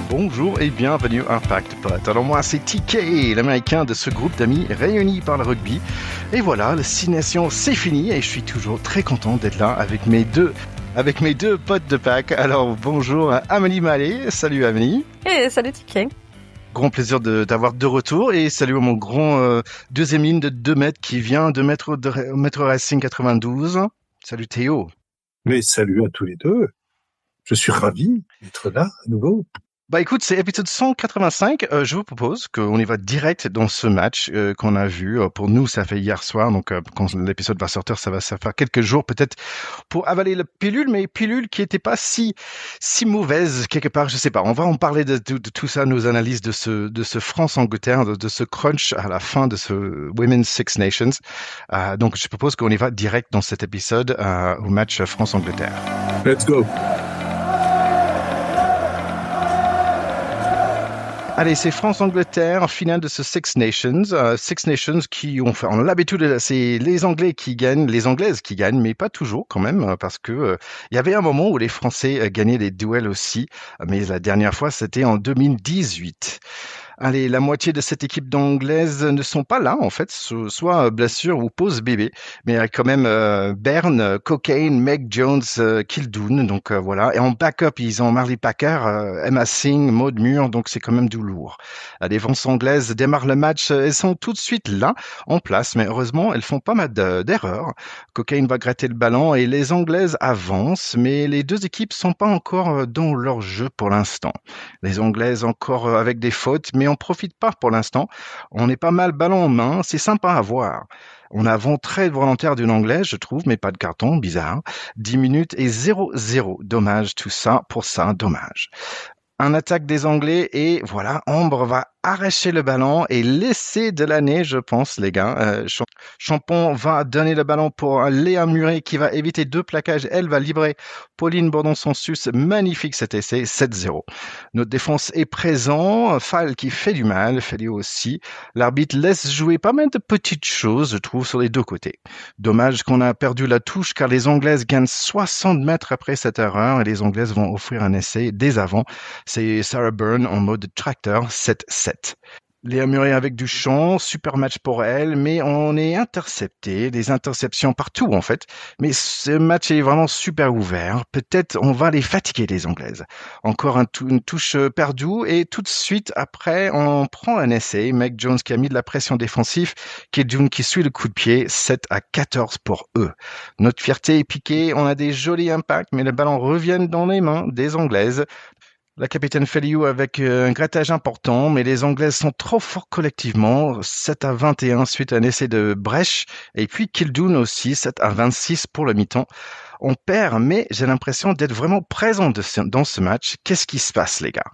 Bonjour et bienvenue à Impact Pot. Alors moi c'est TK, l'américain de ce groupe d'amis réunis par le rugby. Et voilà, le Six Nations c'est fini et je suis toujours très content d'être là avec mes deux potes de pack. Alors bonjour à Amélie Mallet, salut Amélie. Et salut TK. Grand plaisir d'avoir de retour et salut à mon grand deuxième ligne de 2 mètres qui vient de Metro Racing 92. Salut Théo. Mais salut à tous les deux. Je suis ravi d'être là à nouveau. Bah écoute, c'est épisode 185. Je vous propose qu'on y va direct dans ce match qu'on a vu. Pour nous, ça fait hier soir, donc quand l'épisode va sortir, ça va faire quelques jours peut-être pour avaler la pilule, mais pilule qui était pas si mauvaise quelque part. Je sais pas. On va en parler de tout ça, nos analyses de ce France-Angleterre, de ce crunch à la fin de ce Women's Six Nations. Donc je propose qu'on y va direct dans cet épisode au match France-Angleterre. Let's go. Allez, c'est France-Angleterre en finale de ce Six Nations. Six Nations qui ont l'habitude, c'est les Anglais qui gagnent, les Anglaises qui gagnent, mais pas toujours quand même, parce que il y avait un moment où les Français gagnaient des duels aussi, mais la dernière fois c'était en 2018. Allez, la moitié de cette équipe d'Anglaises ne sont pas là, en fait, soit blessure ou pause bébé. Mais il y a quand même Byrne, Cokayne, Meg Jones, Kildoon, donc voilà. Et en backup, ils ont Marley Packer, Emma Singh, Maud Muir, donc c'est quand même du lourd. Les défenses anglaises démarrent le match, elles sont tout de suite là, en place, mais heureusement, elles font pas mal d'erreurs. Cokayne va gratter le ballon et les Anglaises avancent, mais les deux équipes sont pas encore dans leur jeu pour l'instant. Les Anglaises encore avec des fautes, mais on profite pas pour l'instant. On est pas mal ballon en main, c'est sympa à voir. On a avant très volontaire d'une Anglaise, je trouve, mais pas de carton, bizarre. 10 minutes et 0-0. Dommage tout ça, pour ça, dommage. Un attaque des Anglais et voilà, Ambre va arracher le ballon et laisser de l'année, je pense, les gars. Champon va donner le ballon pour Léa Muret qui va éviter 2 plaquages. Elle va libérer Pauline Bordon-Sansus. Magnifique cet essai, 7-0. Notre défense est présent. Fall qui fait du mal, Félio aussi. L'arbitre laisse jouer pas mal de petites choses, je trouve, sur les deux côtés. Dommage qu'on a perdu la touche car les Anglaises gagnent 60 mètres après cette erreur et les Anglaises vont offrir un essai dès avant. C'est Sarah Byrne en mode tracteur, 7-7. Léa Muret avec du champ, super match pour elle, mais on est intercepté, des interceptions partout en fait. Mais ce match est vraiment super ouvert. Peut-être on va les fatiguer les Anglaises. Encore une touche perdue et tout de suite après on prend un essai. Meg Jones qui a mis de la pression défensive, Kildoon qui suit le coup de pied, 7-14 pour eux. Notre fierté est piquée, on a des jolis impacts, mais le ballon revient dans les mains des Anglaises. La capitaine Feliu avec un grattage important, mais les Anglaises sont trop forts collectivement, 7-21 suite à un essai de Brèche, et puis Kildoon aussi, 7-26 pour le mi-temps. On perd, mais j'ai l'impression d'être vraiment présent dans ce match. Qu'est-ce qui se passe, les gars?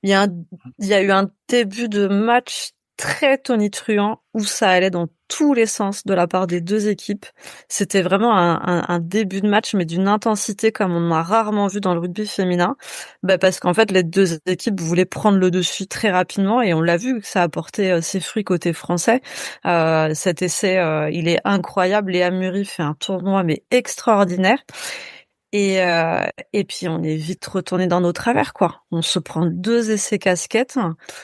Il y a eu un début de match très tonitruant où ça allait dans tous les sens de la part des deux équipes. C'était vraiment un début de match, mais d'une intensité comme on a rarement vu dans le rugby féminin. Parce qu'en fait, les deux équipes voulaient prendre le dessus très rapidement et on l'a vu que ça a porté ses fruits côté français. Cet essai, il est incroyable. Léa Muri fait un tournoi mais extraordinaire. Et puis on est vite retourné dans nos travers, quoi. On se prend 2 essais casquettes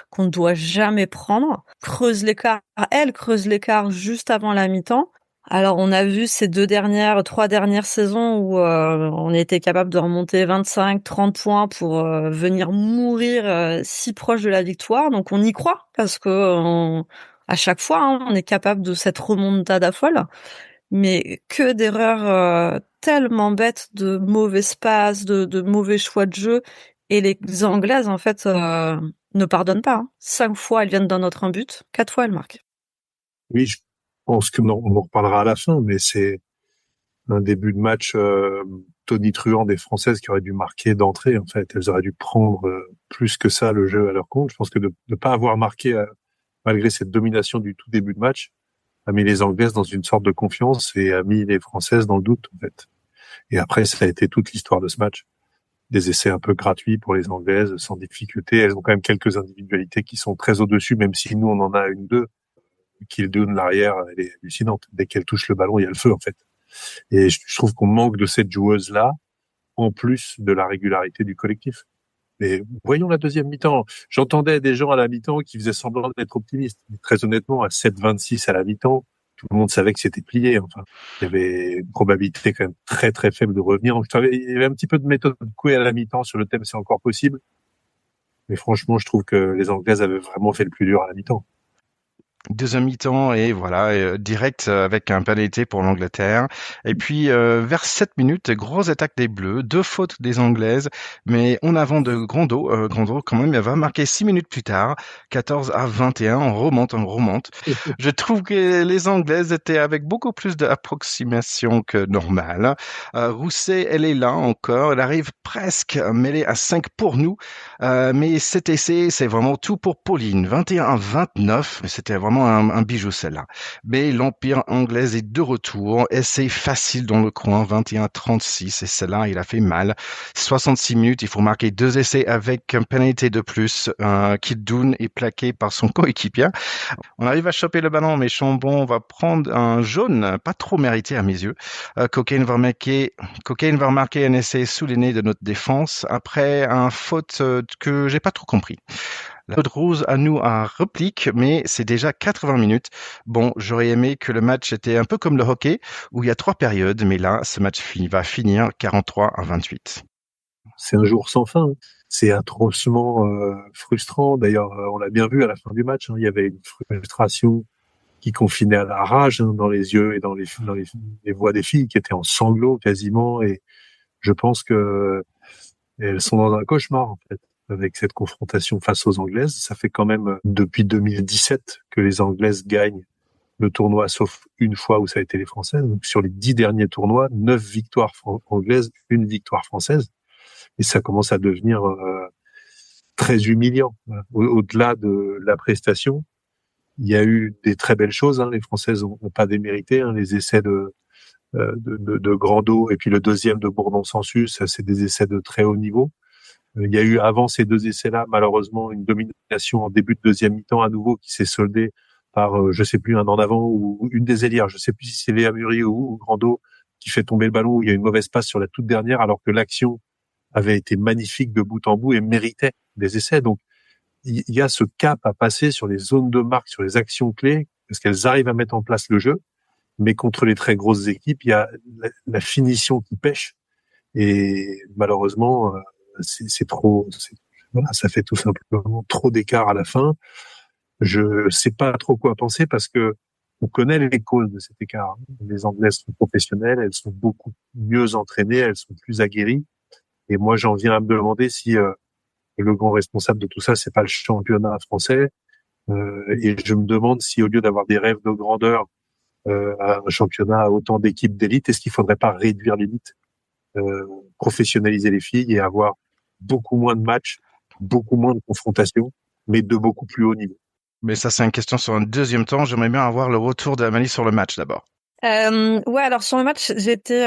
qu'on ne doit jamais prendre. Elle creuse l'écart juste avant la mi-temps. Alors on a vu ces 3 dernières saisons où on était capable de remonter 25, 30 points pour venir mourir si proche de la victoire. Donc on y croit parce que à chaque fois on est capable de cette remontada folle. Mais que d'erreurs tellement bêtes, de mauvais passes, de mauvais choix de jeu. Et les Anglaises, en fait, ne pardonnent pas. 5 fois, elles viennent dans notre but. 4 fois, elles marquent. Oui, je pense que on en reparlera à la fin, mais c'est un début de match tonitruant des Françaises qui auraient dû marquer d'entrée. En fait, elles auraient dû prendre plus que ça le jeu à leur compte. Je pense que de ne pas avoir marqué malgré cette domination du tout début de match a mis les Anglaises dans une sorte de confiance et a mis les Françaises dans le doute, en fait. Et après, ça a été toute l'histoire de ce match. Des essais un peu gratuits pour les Anglaises, sans difficulté. Elles ont quand même quelques individualités qui sont très au-dessus, même si nous, on en a une, deux. Kildoon, l'arrière, elle est hallucinante. Dès qu'elle touche le ballon, il y a le feu, en fait. Et je trouve qu'on manque de cette joueuse-là, en plus de la régularité du collectif. Mais voyons la deuxième mi-temps. J'entendais des gens à la mi-temps qui faisaient semblant d'être optimistes. Mais très honnêtement, à 7-26 à la mi-temps, tout le monde savait que c'était plié. Enfin, il y avait une probabilité quand même très très faible de revenir. Donc, il y avait un petit peu de méthode couée à la mi-temps sur le thème c'est encore possible. Mais franchement, je trouve que les Anglaises avaient vraiment fait le plus dur à la mi-temps. Deuxième mi-temps et voilà, direct avec un pénalité pour l'Angleterre. Et puis vers 7 minutes, grosse attaque des Bleus, 2 fautes des Anglaises, mais on avant de Grando. Grando quand même, elle va marquer 6 minutes plus tard, 14-21, on remonte. Je trouve que les Anglaises étaient avec beaucoup plus d'approximation que normal. Rousset, elle est là encore, elle arrive presque mêlée à 5 pour nous, mais cet essai, c'est vraiment tout pour Pauline, 21-29, c'était vraiment un bijou celle-là. Mais l'Empire anglaise est de retour et c'est facile dans le coin, 21-36 et celle-là, il a fait mal. 66 minutes, il faut marquer 2 essais avec un pénalité de plus. Kiddoun est plaqué par son coéquipier. On arrive à choper le ballon, mais Chambon va prendre un jaune, pas trop mérité à mes yeux. Cocaine va remarquer un essai sous les nez de notre défense après un faute que j'ai pas trop compris. La faute rouge à nous à réplique, mais c'est déjà 80 minutes. Bon, j'aurais aimé que le match était un peu comme le hockey, où il y a 3 périodes, mais là, ce match va finir 43-28. C'est un jour sans fin. C'est atrocement frustrant. D'ailleurs, on l'a bien vu à la fin du match. Il y avait une frustration qui confinait à la rage dans les yeux et dans les voix des filles qui étaient en sanglots quasiment. Et je pense que elles sont dans un cauchemar en fait avec cette confrontation face aux Anglaises. Ça fait quand même depuis 2017 que les Anglaises gagnent le tournoi, sauf une fois où ça a été les Françaises. Donc, sur les 10 derniers tournois, 9 victoires anglaises, une victoire française. Et ça commence à devenir très humiliant. Au-delà de la prestation, il y a eu des très belles choses. Les Françaises n'ont pas démérité. Les essais de Grando et puis le deuxième de Bourdon-Sansus, c'est des essais de très haut niveau. Il y a eu avant ces 2 essais-là, malheureusement, une domination en début de deuxième mi-temps à nouveau qui s'est soldée par, je sais plus, un en avant ou une des ailières. Je sais plus si c'est Léa Muri ou Grando qui fait tomber le ballon où il y a une mauvaise passe sur la toute dernière alors que l'action avait été magnifique de bout en bout et méritait des essais. Donc, il y a ce cap à passer sur les zones de marque, sur les actions clés, parce qu'elles arrivent à mettre en place le jeu. Mais contre les très grosses équipes, il y a la finition qui pêche. Et malheureusement, c'est trop. Voilà, ça fait tout simplement trop d'écart à la fin. Je sais pas trop quoi penser parce que on connaît les causes de cet écart. Les Anglaises sont professionnelles, elles sont beaucoup mieux entraînées, elles sont plus aguerries. Et moi, j'en viens à me demander si le grand responsable de tout ça, c'est pas le championnat français. Et je me demande si, au lieu d'avoir des rêves de grandeur, un championnat à autant d'équipes d'élite, est-ce qu'il faudrait pas réduire l'élite, professionnaliser les filles et avoir beaucoup moins de matchs, beaucoup moins de confrontations, mais de beaucoup plus haut niveau. Mais ça, c'est une question sur un deuxième temps. J'aimerais bien avoir le retour d'Amalie sur le match d'abord. Ouais, alors sur le match, j'ai été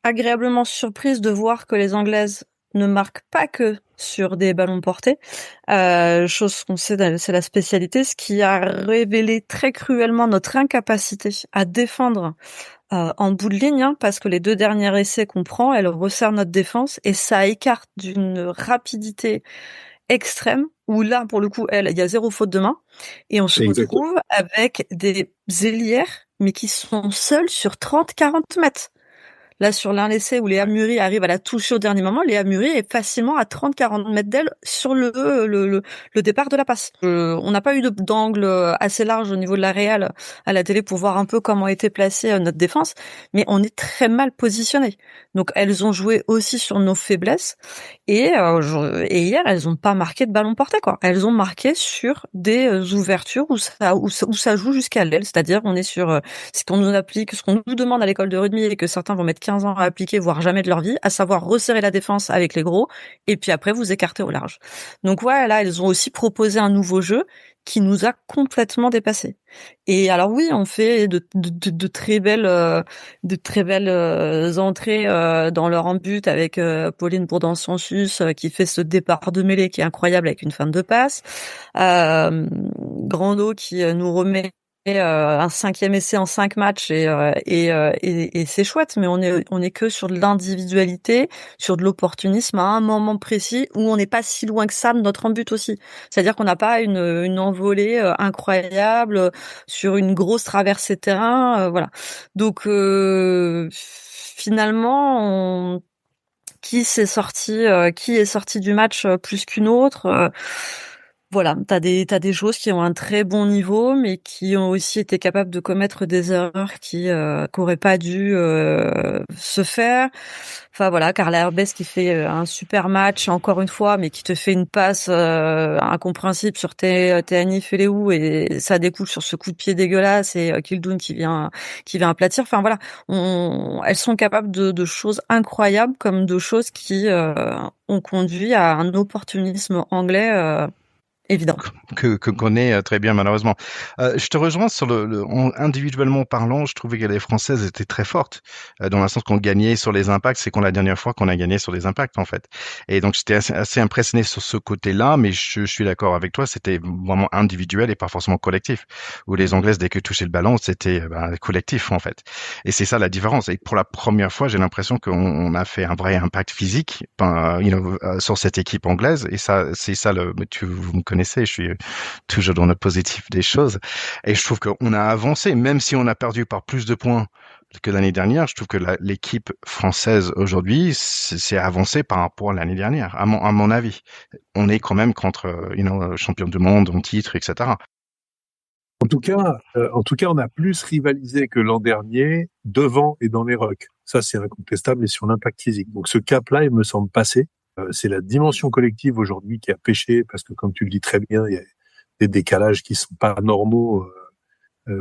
agréablement surprise de voir que les Anglaises ne marquent pas que sur des ballons portés, chose qu'on sait, c'est la spécialité, ce qui a révélé très cruellement notre incapacité à défendre en bout de ligne, parce que les 2 derniers essais qu'on prend, elles resserrent notre défense et ça écarte d'une rapidité extrême où là, pour le coup, il y a 0 faute de main et on se retrouve avec des ailières, mais qui sont seules sur 30-40 mètres. Là, sur l'un essai où Léa Muri arrive à la toucher au dernier moment, Léa Muri est facilement à 30-40 mètres d'elle sur le départ de la passe. On n'a pas eu d'angle assez large au niveau de la réal à la télé pour voir un peu comment était placée notre défense, mais on est très mal positionné. Donc elles ont joué aussi sur nos faiblesses et hier elles ont pas marqué de ballon porté quoi. Elles ont marqué sur des ouvertures où ça joue jusqu'à l'aile, c'est-à-dire on est sur ce qu'on nous applique, ce qu'on nous demande à l'école de rugby et que certains vont mettre 15 ans à appliquer, voire jamais de leur vie, à savoir resserrer la défense avec les gros, et puis après vous écarter au large. Donc ouais, là, elles ont aussi proposé un nouveau jeu qui nous a complètement dépassés. Et alors oui, on fait de très belles entrées dans leur en but avec Pauline Bourdon-Sansus qui fait ce départ de mêlée qui est incroyable avec une fin de passe. Grando qui nous remet un 5e essai en 5 matchs et c'est chouette, mais on est que sur de l'individualité, sur de l'opportunisme à un moment précis où on n'est pas si loin que ça de notre en but aussi. C'est-à-dire qu'on n'a pas une envolée incroyable sur une grosse traversée de terrain, voilà. Donc finalement, qui est sorti du match plus qu'une autre. Voilà, t'as des joueuses qui ont un très bon niveau, mais qui ont aussi été capables de commettre des erreurs qui auraient pas dû se faire. Enfin voilà, Carla Herbes qui fait un super match encore une fois, mais qui te fait une passe incompréhensible sur Théani Feleou et ça découle sur ce coup de pied dégueulasse et Kildoun qui vient aplatir. Enfin voilà, elles sont capables de choses incroyables comme de choses qui ont conduit à un opportunisme anglais évident. Que connaît très bien malheureusement. Je te rejoins sur individuellement parlant, je trouvais que les Françaises étaient très fortes dans le sens qu'on gagnait sur les impacts, c'est qu'on la dernière fois qu'on a gagné sur les impacts en fait. Et donc j'étais assez impressionné sur ce côté-là, mais je suis d'accord avec toi, c'était vraiment individuel et pas forcément collectif. Où les Anglaises dès que touchaient le ballon, c'était collectif en fait. Et c'est ça la différence. Et pour la première fois, j'ai l'impression qu'on a fait un vrai impact physique, sur cette équipe anglaise. Et ça, c'est ça vous me connaissez, je suis toujours dans le positif des choses. Et je trouve qu'on a avancé, même si on a perdu par plus de points que l'année dernière. Je trouve que l'équipe française aujourd'hui s'est avancée par rapport à l'année dernière, à mon avis. On est quand même contre, champion du monde en titre, etc. En tout cas, on a plus rivalisé que l'an dernier devant et dans les rucks. Ça, c'est incontestable et sur l'impact physique. Donc, ce cap-là, il me semble passé. C'est la dimension collective aujourd'hui qui a pêché parce que, comme tu le dis très bien, il y a des décalages qui sont pas normaux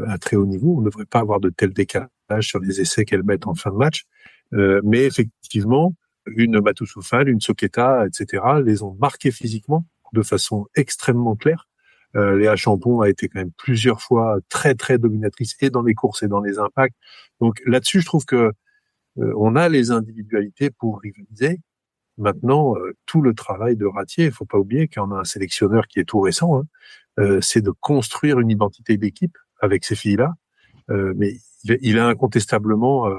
à très haut niveau. On ne devrait pas avoir de tels décalages sur les essais qu'elles mettent en fin de match. Mais effectivement, une Matoussoufal, une Soqueta, etc., les ont marqués physiquement de façon extrêmement claire. Léa Champon a été quand même plusieurs fois très très dominatrice et dans les courses et dans les impacts. Donc là-dessus, je trouve que on a les individualités pour rivaliser. Maintenant, tout le travail de Ratier, il faut pas oublier qu'on a un sélectionneur qui est tout récent, hein, c'est de construire une identité d'équipe avec ces filles-là. Mais il a incontestablement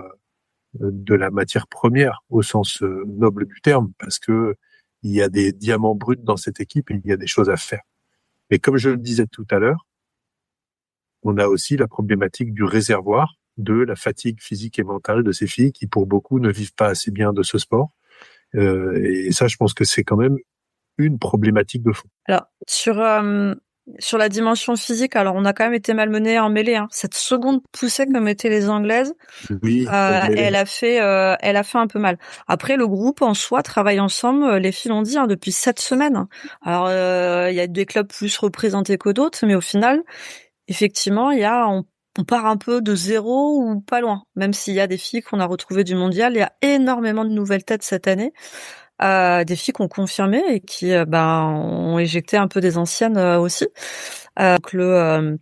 de la matière première au sens noble du terme, parce que il y a des diamants bruts dans cette équipe et il y a des choses à faire. Mais comme je le disais tout à l'heure, on a aussi la problématique du réservoir, de la fatigue physique et mentale de ces filles qui, pour beaucoup, ne vivent pas assez bien de ce sport. Et ça, je pense que c'est quand même une problématique de fond. Alors sur la dimension physique, alors on a quand même été malmenés en mêlée. Hein. Cette seconde poussée que mettaient les Anglaises, Oui, elle a fait un peu mal. Après, le groupe en soi travaille ensemble. Les filles l'ont dit depuis 7 semaines. Alors il y a des clubs plus représentés que d'autres, mais au final, effectivement, on part un peu de zéro ou pas loin. Même s'il y a des filles qu'on a retrouvées du mondial, il y a énormément de nouvelles têtes cette année. Des filles qui ont confirmé et qui ont éjecté un peu des anciennes aussi. Donc le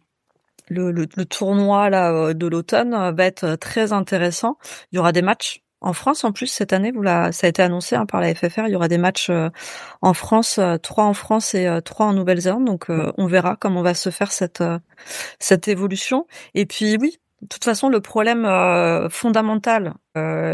tournoi là de l'automne va être très intéressant. Il y aura des matchs en France en plus cette année. Ça a été annoncé par la FFR. Il y aura des matchs en France, 3 en France et 3 en Nouvelle-Zélande. Donc on verra comment va se faire cette évolution. Et puis oui, de toute façon, le problème fondamental,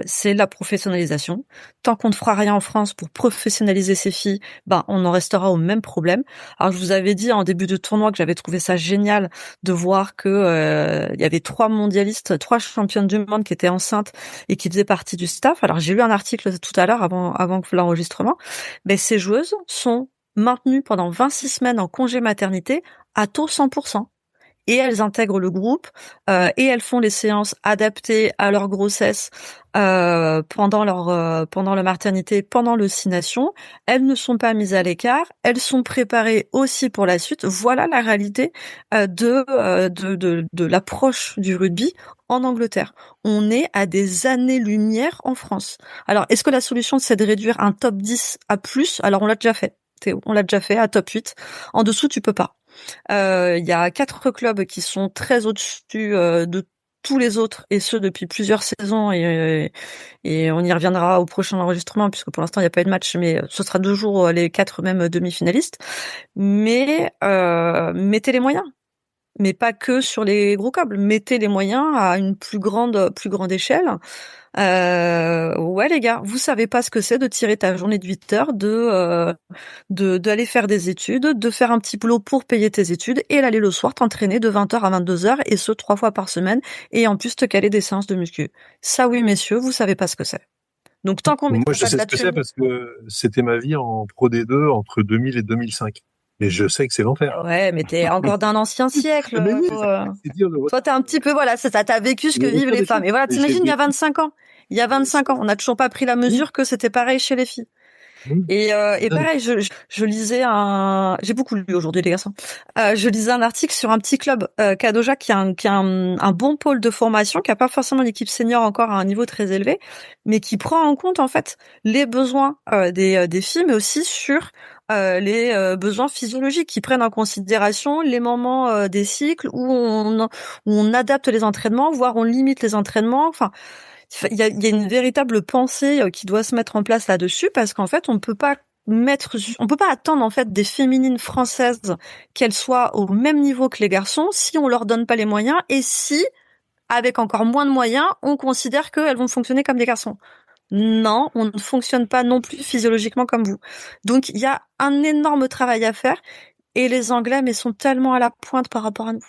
c'est la professionnalisation. Tant qu'on ne fera rien en France pour professionnaliser ces filles, on en restera au même problème. Alors, je vous avais dit en début de tournoi que j'avais trouvé ça génial de voir que il y avait 3 mondialistes, 3 championnes du monde qui étaient enceintes et qui faisaient partie du staff. Alors, j'ai lu un article tout à l'heure avant que l'enregistrement. Mais ces joueuses sont maintenues pendant 26 semaines en congé maternité à taux 100%. Et elles intègrent le groupe et elles font les séances adaptées à leur grossesse pendant leur maternité, pendant l'oscination. Elles ne sont pas mises à l'écart, elles sont préparées aussi pour la suite. Voilà la réalité de l'approche du rugby en Angleterre. On est à des années-lumière en France. Alors, est-ce que la solution c'est de réduire un top 10 à plus? Alors, on l'a déjà fait. Théo, on l'a déjà fait à top 8. En dessous, tu peux pas. Il y a 4 clubs qui sont très au-dessus de tous les autres, et ce depuis plusieurs saisons, et on y reviendra au prochain enregistrement, puisque pour l'instant il n'y a pas eu de match, mais ce sera 2 jours les 4 mêmes demi-finalistes. Mais mettez les moyens. mais pas que sur les gros câbles. Mettez les moyens à une plus grande échelle. Ouais les gars, vous savez pas ce que c'est de tirer ta journée de 8 heures, d'aller faire des études, de faire un petit boulot pour payer tes études et l'aller le soir t'entraîner de 20 heures à 22 heures et ce 3 fois par semaine et en plus te caler des séances de muscu. Ça oui messieurs, vous savez pas ce que c'est. Donc tant qu'on Moi, mettra je pas de sais la ce que c'est thune. parce que c'était ma vie en Pro D2 entre 2000 et 2005. Et je sais que c'est l'enfer. Ouais, mais t'es encore d'un ancien siècle. Mais oui, c'est dire le Toi, t'es un petit peu, voilà, c'est ça, t'as vécu ce que le vivent retour les des femmes. filles. Et voilà, Et j'ai t'imagines, il y a vécu. 25 ans. Il y a 25 ans, on n'a toujours pas pris la mesure que c'était pareil chez les filles. Oui. Et pareil, je lisais j'ai beaucoup lu aujourd'hui les garçons. Je lisais un article sur un petit club, Kadoja, qui a un bon pôle de formation, qui a pas forcément l'équipe senior encore à un niveau très élevé, mais qui prend en compte en fait les besoins des filles, mais aussi sur les besoins physiologiques, qui prennent en considération les moments des cycles où on adapte les entraînements, voire on limite les entraînements. Enfin, il y a une véritable pensée qui doit se mettre en place là-dessus, parce qu'en fait, on peut pas attendre en fait des féminines françaises qu'elles soient au même niveau que les garçons si on leur donne pas les moyens et si, avec encore moins de moyens, on considère qu'elles vont fonctionner comme des garçons. Non, on ne fonctionne pas non plus physiologiquement comme vous. Donc il y a un énorme travail à faire et les Anglais mais sont tellement à la pointe par rapport à nous.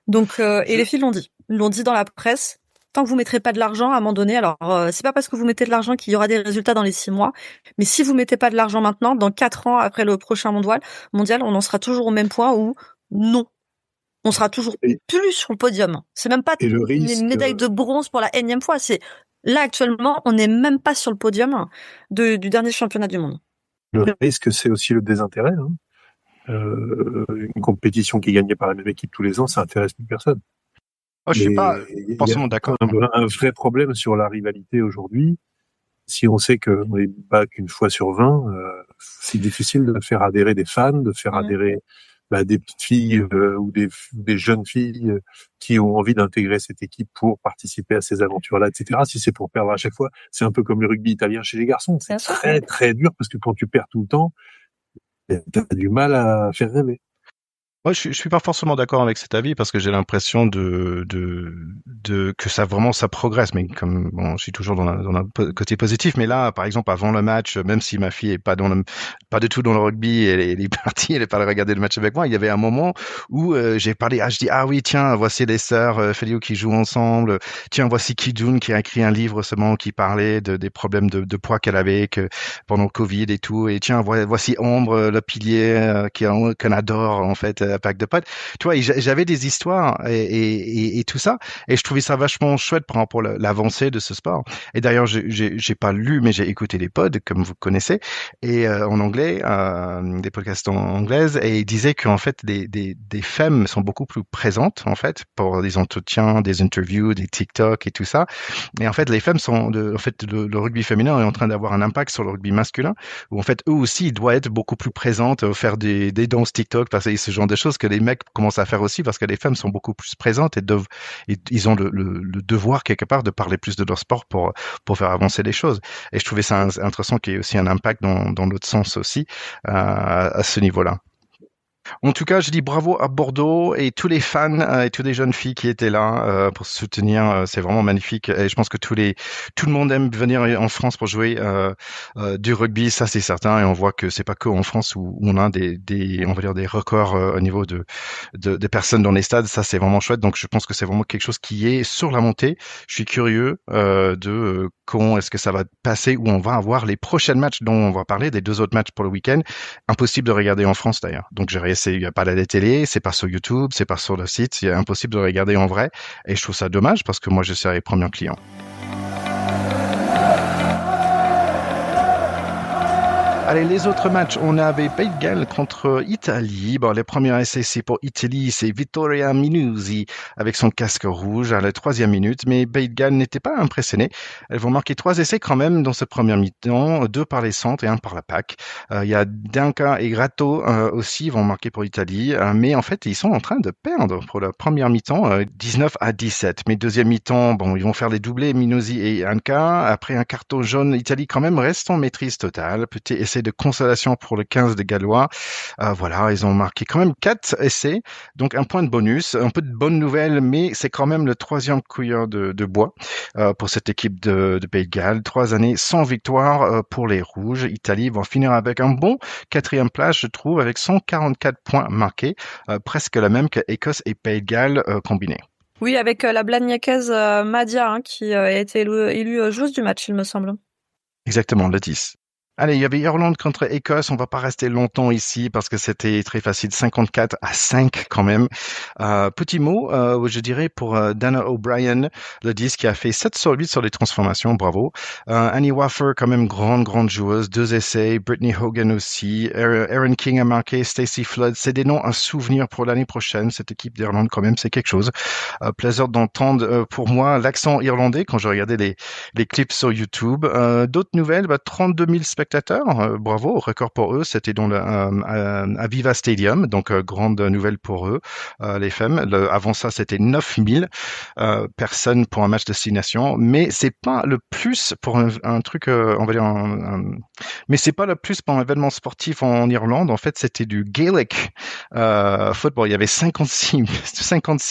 Donc et les filles l'ont dit dans la presse. Tant que vous mettrez pas de l'argent à un moment donné, alors c'est pas parce que vous mettez de l'argent qu'il y aura des résultats dans les 6 mois, mais si vous mettez pas de l'argent maintenant, dans 4 ans après le prochain mondial, on en sera toujours au même point où non, on sera toujours Et, plus sur le podium. C'est même pas et le une risque, médaille de bronze pour la énième fois, c'est là actuellement, on n'est même pas sur le podium du dernier championnat du monde. c'est aussi le désintérêt. Hein. Une compétition qui est gagnée par la même équipe tous les ans, ça intéresse plus personne. Oh, je suis pas Mais il y a forcément d'accord. un vrai problème sur la rivalité aujourd'hui. Si on sait qu'on est pas qu'une fois sur 20, c'est difficile de faire adhérer des fans, de faire adhérer des petites filles ou des jeunes filles qui ont envie d'intégrer cette équipe pour participer à ces aventures-là, etc. Si c'est pour perdre à chaque fois, c'est un peu comme le rugby italien chez les garçons. C'est très, très dur parce que quand tu perds tout le temps, t'as du mal à faire rêver. Moi, je suis pas forcément d'accord avec cet avis parce que j'ai l'impression que ça progresse. Mais comme bon, je suis toujours dans un côté positif. Mais là, par exemple, avant le match, même si ma fille est pas pas du tout dans le rugby, elle est partie, elle est pas allée regarder le match avec moi. Il y avait un moment où j'ai parlé, je dis ah oui tiens, voici les sœurs Félio qui jouent ensemble. Tiens, voici Kijun qui a écrit un livre seulement qui parlait des problèmes de poids qu'elle avait pendant le Covid et tout. Et tiens, voici Ambre, le pilier qu'on adore en fait. Pack de potes. Tu vois, j'avais des histoires et tout ça, et je trouvais ça vachement chouette pour l'avancée de ce sport. Et d'ailleurs, j'ai pas lu, mais j'ai écouté les pods, comme vous connaissez, et en anglais, des podcasts en anglais, et ils disaient qu'en fait, des femmes sont beaucoup plus présentes en fait pour des entretiens, des interviews, des TikTok et tout ça. Et en fait, les femmes en fait, le rugby féminin est en train d'avoir un impact sur le rugby masculin, où en fait, eux aussi, ils doivent être beaucoup plus présentes, faire des danses TikTok, parce que ce genre de choses que les mecs commencent à faire aussi parce que les femmes sont beaucoup plus présentes et ils ont le devoir quelque part de parler plus de leur sport pour faire avancer les choses. Et je trouvais ça intéressant qu'il y ait aussi un impact dans l'autre sens aussi à ce niveau-là. En tout cas, je dis bravo à Bordeaux et tous les fans et toutes les jeunes filles qui étaient là pour soutenir. C'est vraiment magnifique et je pense que tout le monde aime venir en France pour jouer du rugby, ça c'est certain. Et on voit que c'est pas que en France où on a on va dire des records au niveau de personnes dans les stades. Ça c'est vraiment chouette. Donc je pense que c'est vraiment quelque chose qui est sur la montée. Je suis curieux de comment est-ce que ça va passer, où on va avoir les prochains matchs dont on va parler, des 2 autres matchs pour le week-end. Impossible de regarder en France d'ailleurs. Donc il n'y a pas la télé, c'est pas sur YouTube, c'est pas sur le site, c'est impossible de regarder en vrai. Et je trouve ça dommage parce que moi je serai les premiers clients. Allez, les autres matchs, on avait Pays de Galles contre Italie. Bon, les premiers essais, c'est pour Italie, c'est Vittoria Minuzzi avec son casque rouge à la 3e minute, mais Pays de Galles n'était pas impressionné. Elles vont marquer 3 essais quand même dans ce premier mi-temps, 2 par les centres et 1 par la PAC. Il y a Dinka et Gratto aussi vont marquer pour l'Italie, mais en fait, ils sont en train de perdre pour la première mi-temps, 19-17. Mais deuxième mi-temps, bon, ils vont faire les doublés, Minuzzi et Anka. Après un carton jaune, Italie quand même reste en maîtrise totale. Petit essai essai de consolation pour le 15 des Gallois. Voilà, ils ont marqué quand même 4 essais, donc un point de bonus, un peu de bonnes nouvelles, mais c'est quand même le 3e cueilleur de bois pour cette équipe de Pays de Galles. 3 années sans victoire pour les Rouges. Italie vont finir avec un bon 4e place, je trouve, avec 144 points marqués, presque la même que Écosse et Pays de Galles combinés. Oui, avec la Blagnacaise Madia qui a été élue joueuse du match, il me semble. Exactement, le 10. Allez, il y avait Irlande contre Écosse. On va pas rester longtemps ici parce que c'était très facile. 54-5 quand même. Petit mot, je dirais pour Dana O'Brien, le 10 qui a fait 7 sur 8 sur les transformations. Bravo. Annie Waffer, quand même grande joueuse. 2 essais. Brittany Hogan aussi. Erin King a marqué. Stacey Flood. C'est des noms à souvenir pour l'année prochaine. Cette équipe d'Irlande, quand même, c'est quelque chose. Plaisir d'entendre pour moi l'accent irlandais quand je regardais les clips sur YouTube. D'autres nouvelles, 32 000 spectateurs, bravo, record pour eux, c'était dans le Aviva Stadium, donc grande nouvelle pour eux, les femmes. Avant ça, c'était 9 000 personnes pour un match de 6 nations, mais c'est pas le plus pour un truc, on va dire, mais c'est pas le plus pour un événement sportif en Irlande. En fait, c'était du Gaelic football. Il y avait 56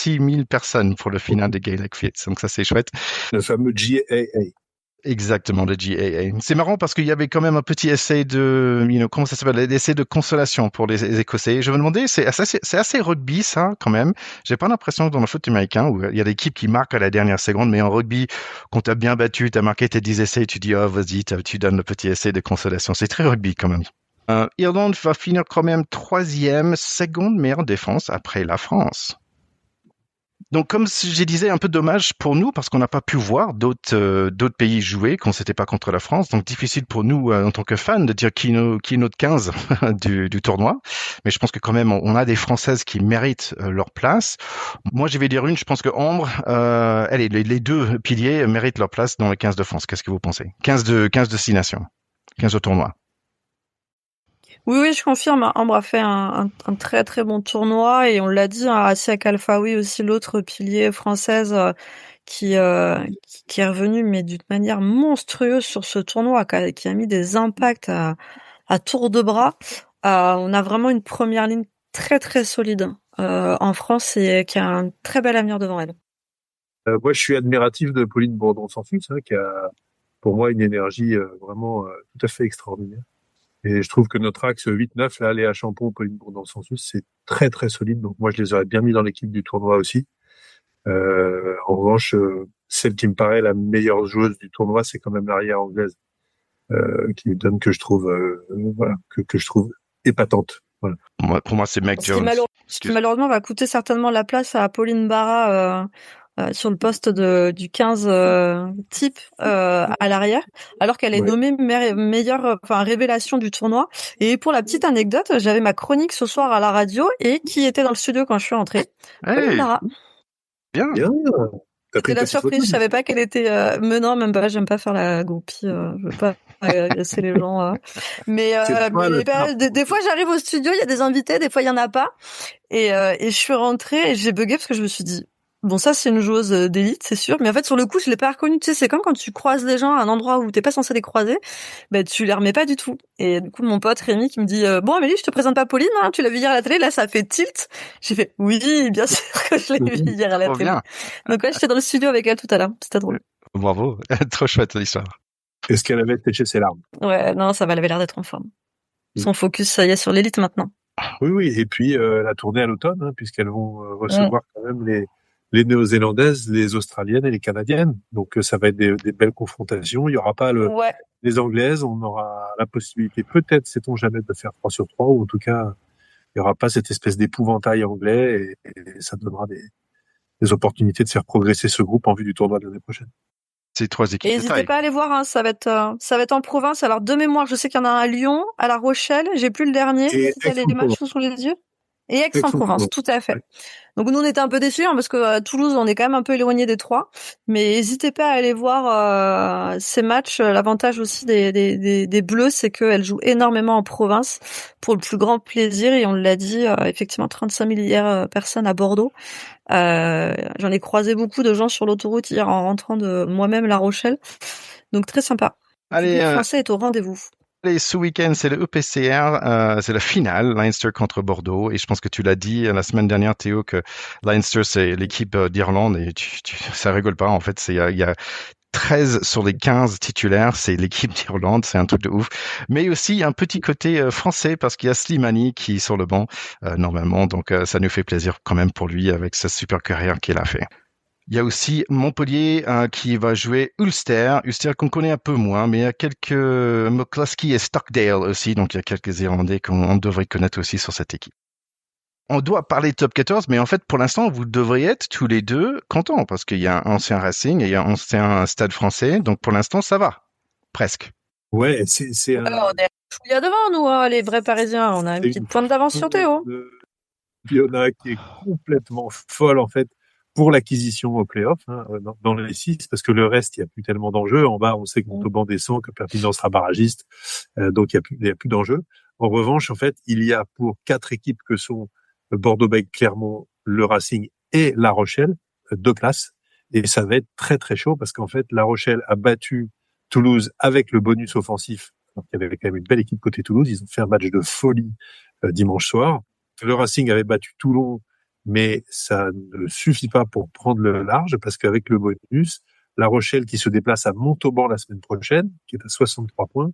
000 personnes pour le final des Gaelic Fits, donc ça c'est chouette. Le fameux GAA. Exactement, le GAA. C'est marrant parce qu'il y avait quand même un petit essai de, comment ça s'appelle, l'essai de consolation pour les Écossais. Je me demandais, c'est assez rugby, ça, quand même. J'ai pas l'impression que dans le foot américain, où il y a l'équipe qui marque à la dernière seconde, mais en rugby, quand t'as bien battu, t'as marqué tes 10 essais, tu dis, oh, vas-y, tu donnes le petit essai de consolation. C'est très rugby, quand même. Irlande va finir quand même 3e, seconde meilleure défense après la France. Donc, comme je disais, un peu dommage pour nous parce qu'on n'a pas pu voir d'autres pays jouer quand c'était pas contre la France. Donc, difficile pour nous en tant que fans de dire qui est notre 15 du tournoi. Mais je pense que quand même, on a des Françaises qui méritent leur place. Moi, je vais dire je pense que Ambre, les 2 piliers méritent leur place dans le 15 de France. Qu'est-ce que vous pensez? 15 de 6 nations. 15 au tournoi. Oui, je confirme. Ambre a fait un très très bon tournoi et on l'a dit, Assia Kalfaoui aussi, l'autre pilier française qui est revenue mais d'une manière monstrueuse sur ce tournoi, qui a mis des impacts à tour de bras. On a vraiment une première ligne très très solide en France et qui a un très bel avenir devant elle. Moi, je suis admiratif de Pauline Bourdon-Sansus, qui a pour moi une énergie vraiment tout à fait extraordinaire. Et je trouve que notre axe 8-9, là, Léa Champon, Pauline Bourdon-Sansus, c'est très très solide. Donc moi, je les aurais bien mis dans l'équipe du tournoi aussi. En revanche, celle qui me paraît la meilleure joueuse du tournoi, c'est quand même l'arrière anglaise, qui donne que je trouve que je trouve épatante. Voilà. Pour moi, c'est Meg Jones. Ce qui malheureusement va coûter certainement la place à Pauline Barra sur le poste du 15 type à l'arrière, alors qu'elle est nommée meilleure révélation du tournoi. Et pour la petite anecdote, j'avais ma chronique ce soir à la radio et qui était dans le studio quand je suis entrée. Pauline Barra. Bien. C'était la surprise, je savais pas qu'elle était mais non, même pas, j'aime pas faire la groupie, je veux pas agresser les gens mais des fois j'arrive au studio, il y a des invités, des fois il y en a pas et je suis rentrée et j'ai bugué parce que je me suis dit bon, ça c'est une joueuse d'élite, c'est sûr, mais en fait sur le coup, je l'ai pas reconnue, tu sais, c'est comme quand tu croises des gens à un endroit où t'es pas censé les croiser, tu les remets pas du tout. Et du coup, mon pote Rémi qui me dit bon Amélie, je te présente pas Pauline, hein, tu l'as vu hier à la télé, là ça fait tilt. J'ai fait oui, bien sûr que je l'ai vu hier à la télé. Bien. Donc ouais, j'étais dans le studio avec elle tout à l'heure, c'était drôle. Bravo, trop chouette l'histoire. Est-ce qu'elle avait séché ses larmes? Ouais, non, ça avait l'air d'être en forme. Son focus, ça y est, sur l'élite maintenant. Oui, et puis la tournée à l'automne, puisqu'elles vont recevoir quand même les Néo-Zélandaises, les Australiennes et les Canadiennes. Donc ça va être des belles confrontations. Il y aura pas les Anglaises. On aura la possibilité, peut-être, sait-on jamais, de faire 3 sur 3, ou en tout cas, il y aura pas cette espèce d'épouvantail anglais, et ça donnera des opportunités de faire progresser ce groupe en vue du tournoi de l'année prochaine. C'est 3 équipes. Et n'hésitez pas à aller voir, ça va être en province. Alors de mémoire, je sais qu'il y en a un à Lyon, à La Rochelle, j'ai plus le dernier. Et les matchs sous les yeux. Et Aix-en-Provence, tout à fait. Ouais. Donc nous on était un peu déçus parce que à Toulouse on est quand même un peu éloigné des 3, mais n'hésitez pas à aller voir ces matchs. L'avantage aussi des Bleus, c'est qu'elles jouent énormément en province pour le plus grand plaisir, et on l'a dit, effectivement 35 000 hier personnes à Bordeaux. J'en ai croisé beaucoup de gens sur l'autoroute hier en rentrant de moi-même La Rochelle, donc très sympa. Le public français est au rendez-vous. Et ce week-end, c'est le EPCR, c'est la finale, Leinster contre Bordeaux. Et je pense que tu l'as dit la semaine dernière, Théo, que Leinster, c'est l'équipe d'Irlande. Et ça rigole pas, en fait. Il y a 13 sur les 15 titulaires, c'est l'équipe d'Irlande, c'est un truc de ouf. Mais aussi un petit côté français parce qu'il y a Slimani qui est sur le banc normalement, donc ça nous fait plaisir quand même pour lui avec sa super carrière qu'il a fait. Il y a aussi Montpellier qui va jouer Ulster qu'on connaît un peu moins, mais il y a quelques McCluskey et Stockdale aussi, donc il y a quelques Irlandais qu'on devrait connaître aussi sur cette équipe. On doit parler de top 14, mais en fait, pour l'instant, vous devriez être tous les deux contents parce qu'il y a un ancien Racing et il y a un ancien Stade Français, donc pour l'instant, ça va. Presque. Ouais, c'est un... Alors, on est il y a devant nous, hein, les vrais Parisiens. On a une petite pointe d'avance sur Théo. Fiona qui est complètement folle, en fait, pour l'acquisition au play-off, hein, dans les 6, parce que le reste, il n'y a plus tellement d'enjeux. En bas, on sait que Montauban descend, que Perpignan sera barragiste, donc il n'y a plus d'enjeux. En revanche, en fait, il y a pour 4 équipes que sont Bordeaux-Bègles, Clermont, le Racing et La Rochelle, 2 places. Et ça va être très, très chaud parce qu'en fait, La Rochelle a battu Toulouse avec le bonus offensif. Donc, il y avait quand même une belle équipe côté Toulouse. Ils ont fait un match de folie dimanche soir. Le Racing avait battu Toulon, mais ça ne suffit pas pour prendre le large parce qu'avec le bonus, La Rochelle qui se déplace à Montauban la semaine prochaine, qui est à 63 points,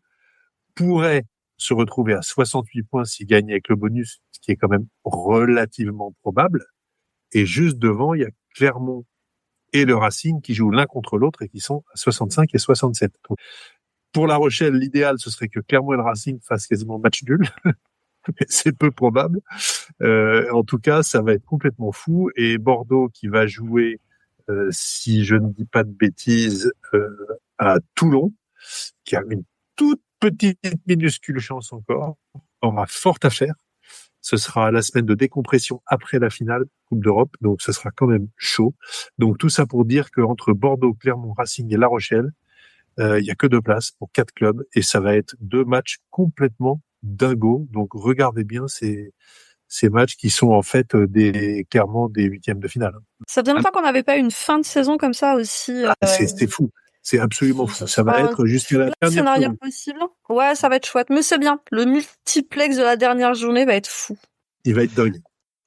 pourrait se retrouver à 68 points s'il gagne avec le bonus, ce qui est quand même relativement probable. Et juste devant, il y a Clermont et le Racing qui jouent l'un contre l'autre et qui sont à 65 et 67. Donc, pour La Rochelle, l'idéal, ce serait que Clermont et le Racing fassent quasiment match nul. Mais c'est peu probable. En tout cas, ça va être complètement fou. Et Bordeaux qui va jouer, si je ne dis pas de bêtises, à Toulon, qui a une toute petite minuscule chance encore, aura fort à faire. Ce sera la semaine de décompression après la finale Coupe d'Europe, donc ce sera quand même chaud. Donc tout ça pour dire qu'entre Bordeaux, Clermont, Racing et La Rochelle, il y a que 2 places pour 4 clubs et ça va être 2 matchs complètement dingos. Donc regardez bien ces matchs qui sont en fait clairement des 8e de finale. Ça faisait longtemps qu'on n'avait pas une fin de saison comme ça aussi. C'est fou. C'est absolument fou. Ça va être jusqu'à la dernière scénario journée. Possible. Ouais, ça va être chouette. Mais c'est bien. Le multiplex de la dernière journée va être fou. Il va être dingue.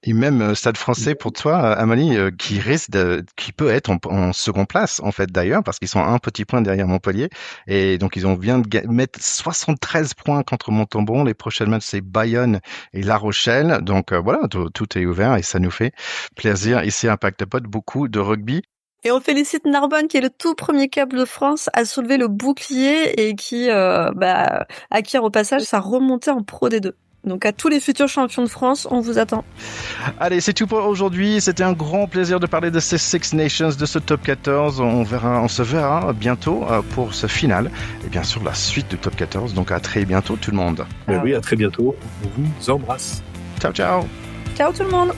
Et même Stade Français pour toi, Amalie, qui peut être en seconde place en fait d'ailleurs, parce qu'ils sont un petit point derrière Montpellier, et donc ils ont vient de mettre 73 points contre Montauban. Les prochains matchs c'est Bayonne et La Rochelle, donc voilà, tout est ouvert et ça nous fait plaisir ici à Impact Pod, beaucoup de rugby. Et on félicite Narbonne qui est le tout premier club de France à soulever le bouclier et qui acquiert au passage sa remontée en Pro D2. Donc à tous les futurs champions de France, on vous attend. Allez, c'est tout pour aujourd'hui. C'était un grand plaisir de parler de ces Six Nations, de ce top 14. On se verra bientôt pour ce final et bien sûr la suite du top 14. Donc à très bientôt tout le monde. Oui, à très bientôt. On vous embrasse. Ciao, ciao. Ciao tout le monde.